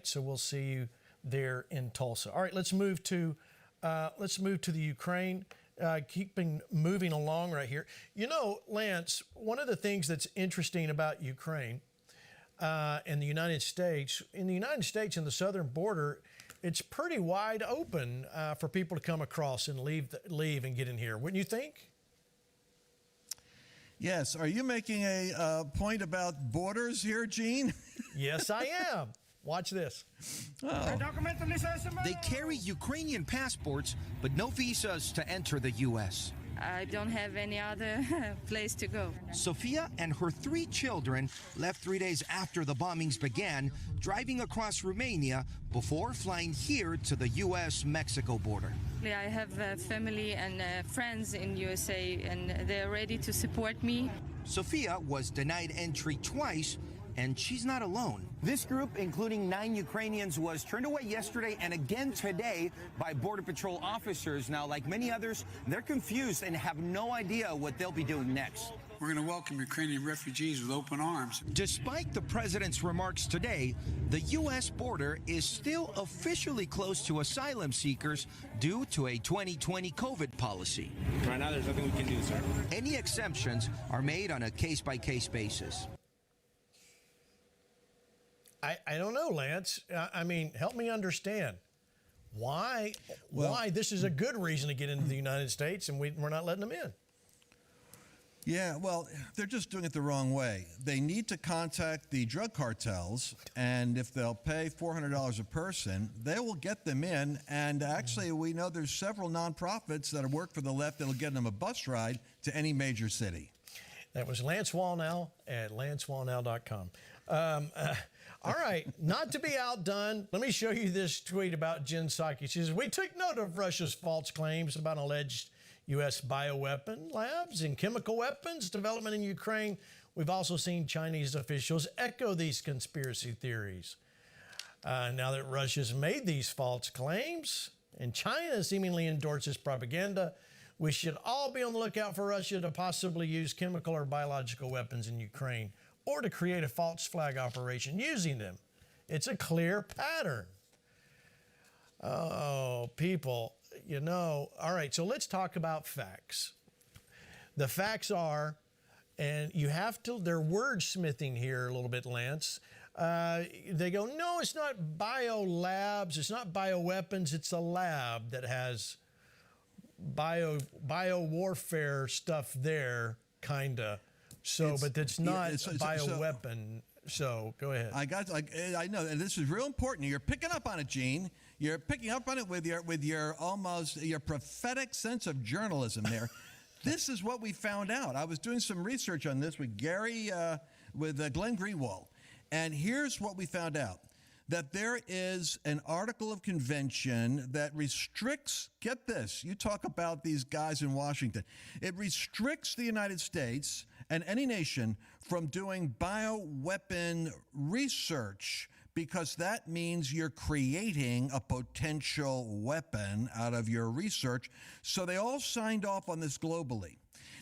tonight. So we'll see you there in Tulsa. All right, let's move to the Ukraine. Keeping moving along right here. You know, Lance, one of the things that's interesting about Ukraine and the United States, in the southern border, it's pretty wide open for people to come across and leave and get in here. Wouldn't you think? Yes. Are you making a point about borders here, Gene? Yes, I am. Watch this. Oh. They carry Ukrainian passports, but no visas to enter the U.S. I don't have any other place to go. Sophia and her 3 children left 3 days after the bombings began, driving across Romania before flying here to the U.S.-Mexico border. I have family and friends in USA, and they're ready to support me. Sophia was denied entry twice, and she's not alone. This group, including 9 Ukrainians, was turned away yesterday and again today by Border Patrol officers. Now, like many others, they're confused and have no idea what they'll be doing next. We're going to welcome Ukrainian refugees with open arms. Despite the president's remarks today, the U.S. border is still officially closed to asylum seekers due to a 2020 COVID policy. Right now, there's nothing we can do, sir. Any exemptions are made on a case-by-case basis. I don't know, Lance. I mean, help me understand why this is a good reason to get into the United States and we're not letting them in. Yeah, well, they're just doing it the wrong way. They need to contact the drug cartels, and if they'll pay $400 a person, they will get them in. And actually, we know there's several nonprofits that work for the left that will get them a bus ride to any major city. That was Lance Wallnau at lancewallnau.com. All right, not to be outdone, let me show you this tweet about Jen Psaki. She says, we took note of Russia's false claims about alleged U.S. bioweapon labs and chemical weapons development in Ukraine. We've also seen Chinese officials echo these conspiracy theories. Now that Russia's made these false claims and China seemingly endorses propaganda, we should all be on the lookout for Russia to possibly use chemical or biological weapons in Ukraine or to create a false flag operation using them. It's a clear pattern. Oh, people, you know. All right, so let's talk about facts. The facts are, and you have to, they're wordsmithing here a little bit, Lance. They go, no, it's not bio labs, it's not bioweapons, it's a lab that has bio warfare stuff there, kinda. So, but it's not a bioweapon. So go ahead. I know, and this is real important. You're picking up on it, Gene. You're picking up on it with your almost your prophetic sense of journalism there. This is what we found out. I was doing some research on this with Glenn Greenwald, and here's what we found out. That there is an article of convention that restricts, get this, you talk about these guys in Washington, it restricts the United States and any nation from doing bioweapon research because that means you're creating a potential weapon out of your research. So they all signed off on this globally.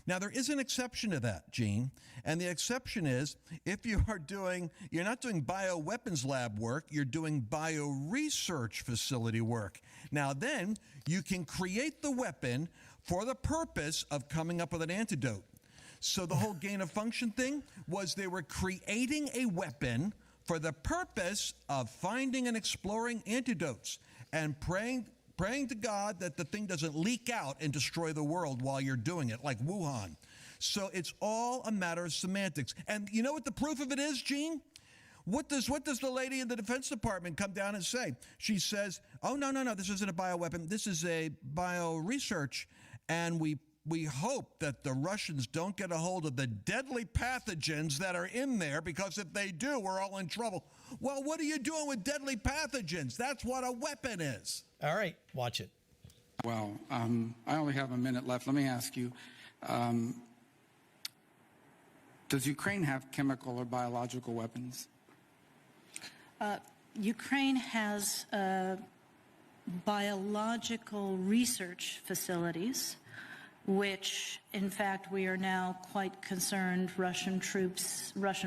Now, there is an exception to that, Gene, and the exception is if you're not doing bioweapons lab work, you're doing bioresearch facility work. Now, then you can create the weapon for the purpose of coming up with an antidote. So the whole gain of function thing was they were creating a weapon for the purpose of finding and exploring antidotes and praying to God that the thing doesn't leak out and destroy the world while you're doing it, like Wuhan. So it's all a matter of semantics. And you know what the proof of it is, Gene? What does the lady in the Defense Department come down and say? She says, oh, no, this isn't a bioweapon. This is a bioresearch. And we hope that the Russians don't get a hold of the deadly pathogens that are in there, because if they do, we're all in trouble. Well, what are you doing with deadly pathogens? That's what a weapon is. All right, watch it. Well, I only have a minute left. Let me ask you, does Ukraine have chemical or biological weapons? Ukraine has biological research facilities, which, in fact, we are now quite concerned Russian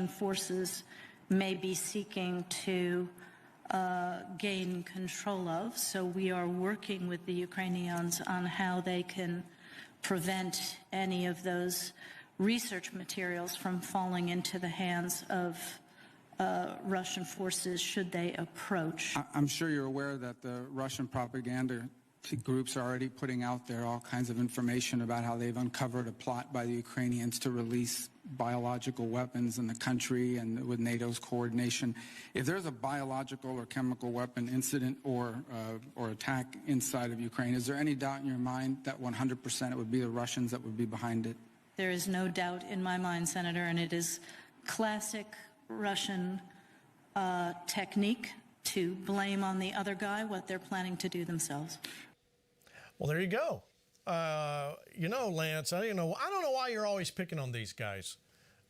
forces may be seeking to gain control of. So we are working with the Ukrainians on how they can prevent any of those research materials from falling into the hands of Russian forces should they approach. I'm sure you're aware that the Russian propaganda groups are already putting out there all kinds of information about how they've uncovered a plot by the Ukrainians to release biological weapons in the country and with NATO's coordination. If there's a biological or chemical weapon incident or attack inside of Ukraine, is there any doubt in your mind that 100% it would be the Russians that would be behind it? There is no doubt in my mind, Senator, and it is classic Russian technique to blame on the other guy what they're planning to do themselves. Well, there you go. You know, Lance, I don't know why you're always picking on these guys.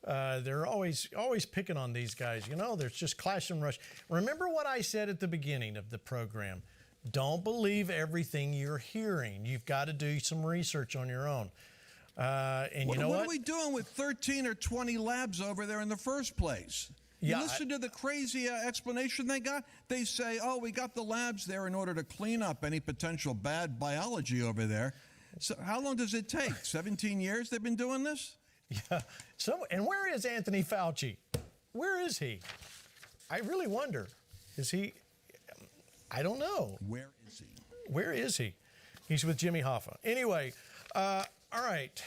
They're always picking on these guys. You know, there's just clash and rush. Remember what I said at the beginning of the program. Don't believe everything you're hearing. You've got to do some research on your own. And you know what? What are we doing with 13 or 20 labs over there in the first place? Yeah, you listen to the crazy explanation they got. They say, oh, we got the labs there in order to clean up any potential bad biology over there. So how long does it take? 17 years they've been doing this? Yeah. And where is Anthony Fauci? Where is he? I really wonder. Is he? I don't know. Where is he? Where is he? He's with Jimmy Hoffa. Anyway, all right.